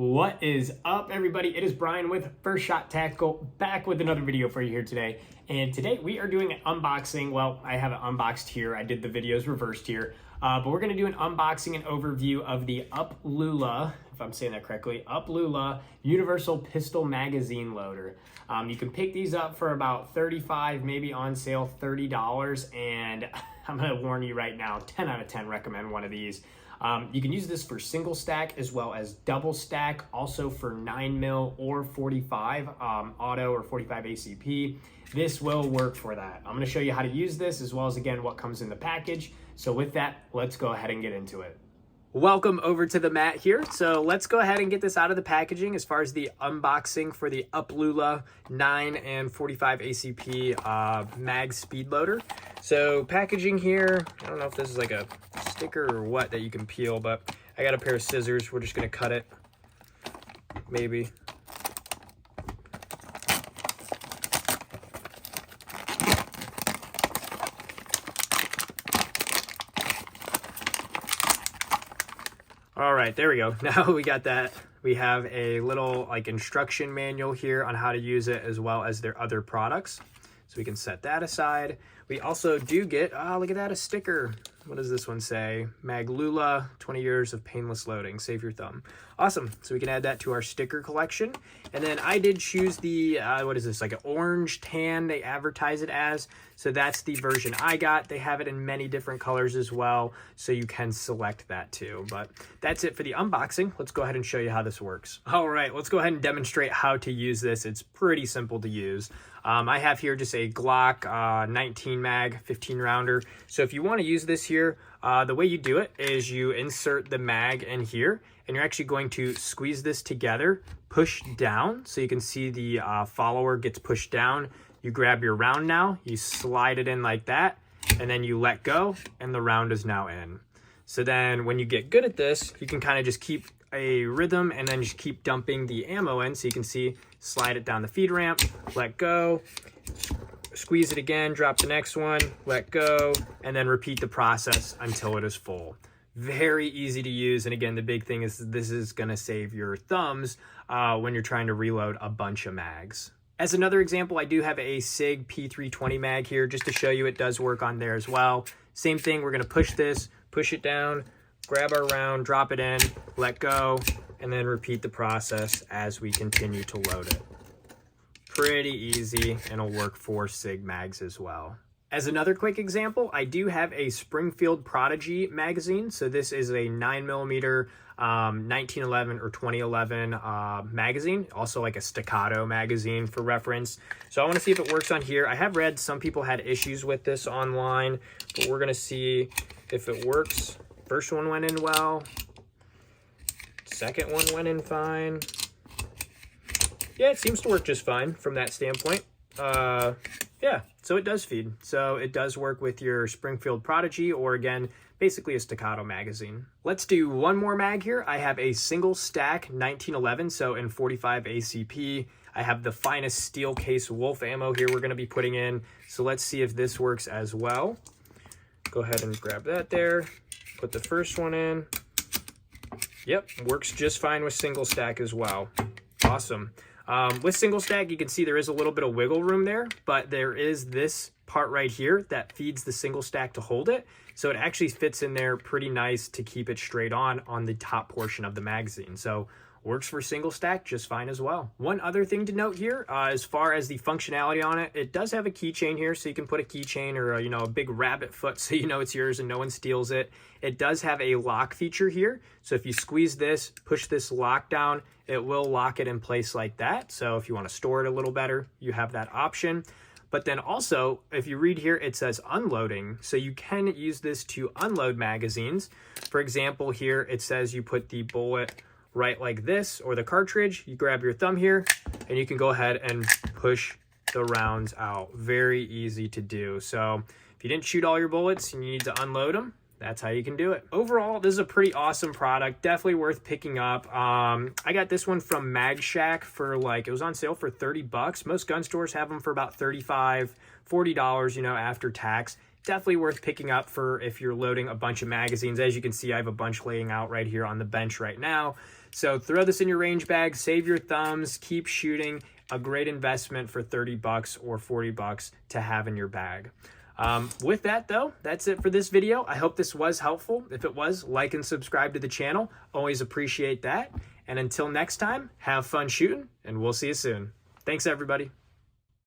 What is up, everybody? It is Brian with First Shot Tactical, back with another video for you here today. And today we are doing an unboxing. Well, I have it unboxed here. I did the videos reversed here. But we're going to do an unboxing and overview of the UpLULA, if I'm saying that correctly, UpLULA Universal Pistol Magazine Loader. You can pick these up for about $35, maybe on sale $30. And I'm going to warn you right now, 10 out of 10 recommend one of these. You can use this for single stack as well as double stack, also for 9mm or 45 auto or 45 ACP. This will work for that. I'm going to show you how to use this as well as, again, what comes in the package. So with that, let's go ahead and get into it. Welcome over to the mat here. So let's go ahead and get this out of the packaging as far as the unboxing for the UpLULA 9 and 45 ACP mag speed loader. So packaging here, I don't know if this is like a sticker or what that you can peel, but I got a pair of scissors. We're just gonna cut it, maybe. All right, there we go. Now we got that. We have a little like instruction manual here on how to use it as well as their other products. So we can set that aside. We also do get, look at that, a sticker. What does this one say? UpLULA, 20 years of painless loading. Save your thumb. Awesome. So we can add that to our sticker collection. And then I did choose the, what is this, like an orange tan they advertise it as. So that's the version I got. They have it in many different colors as well, so you can select that too. But that's it for the unboxing. Let's go ahead and show you how this works. All right, let's go ahead and demonstrate how to use this. It's pretty simple to use. I have here just a Glock 19 mag 15 rounder. So if you want to use this here, the way you do it is you insert the mag in here, and you're actually going to squeeze this together, push down, so you can see the follower gets pushed down. You grab your round now, you slide it in like that, and then you let go, and the round is now in. So then when you get good at this, you can kind of just keep a rhythm and then just keep dumping the ammo in. So you can see, slide it down the feed ramp, let go, squeeze it again, drop the next one, let go, and then repeat the process until it is full. Very easy to use. And again, the big thing is this is going to save your thumbs when you're trying to reload a bunch of mags. As another example, I do have a Sig P320 mag here just to show you it does work on there as well. Same thing, we're going to push this, push it down, grab our round, drop it in, let go, and then repeat the process as we continue to load it. Pretty easy, and it'll work for Sig Mags as well. As another quick example, I do have a Springfield Prodigy magazine. So this is a 9mm 1911 or 2011 magazine, also like a Staccato magazine for reference. So I want to see if it works on here. I have read some people had issues with this online, but we're going to see if it works. First one went in well. Second one went in fine. Yeah, it seems to work just fine from that standpoint. Yeah, so it does feed. So it does work with your Springfield Prodigy, or again, basically a Staccato magazine. Let's do one more mag here. I have a single stack 1911, so in 45 ACP. I have the finest steel case Wolf ammo here we're gonna be putting in. So let's see if this works as well. Go ahead and grab that there. Put the first one in. Yep, works just fine with single stack as well. Awesome. With single stack, you can see there is a little bit of wiggle room there, but there is this part right here that feeds the single stack to hold it. So it actually fits in there pretty nice to keep it straight on the top portion of the magazine. So works for single stack just fine as well. One other thing to note here, as far as the functionality on it, it does have a keychain here, so you can put a keychain or a big rabbit foot so you know it's yours and no one steals it. It does have a lock feature here, so if you squeeze this, push this lock down, it will lock it in place like that. So if you want to store it a little better, you have that option. But then also, if you read here, it says unloading. So you can use this to unload magazines. For example, here it says you put the bullet right like this, or the cartridge, you grab your thumb here and you can go ahead and push the rounds out. Very easy to do. So if you didn't shoot all your bullets and you need to unload them, that's how you can do it. Overall, this is a pretty awesome product, definitely worth picking up. I got this one from Mag Shack for it was on sale for 30 bucks. Most gun stores have them for about $35, $40, after tax. definitely worth picking up for if you're loading a bunch of magazines. As you can see, I have a bunch laying out right here on the bench right now. So throw this in your range bag, save your thumbs, keep shooting. A great investment for 30 bucks or 40 bucks to have in your bag. With that though, that's it for this video. I hope this was helpful. If it was, like and subscribe to the channel. Always appreciate that. And until next time, have fun shooting, and we'll see you soon. Thanks everybody.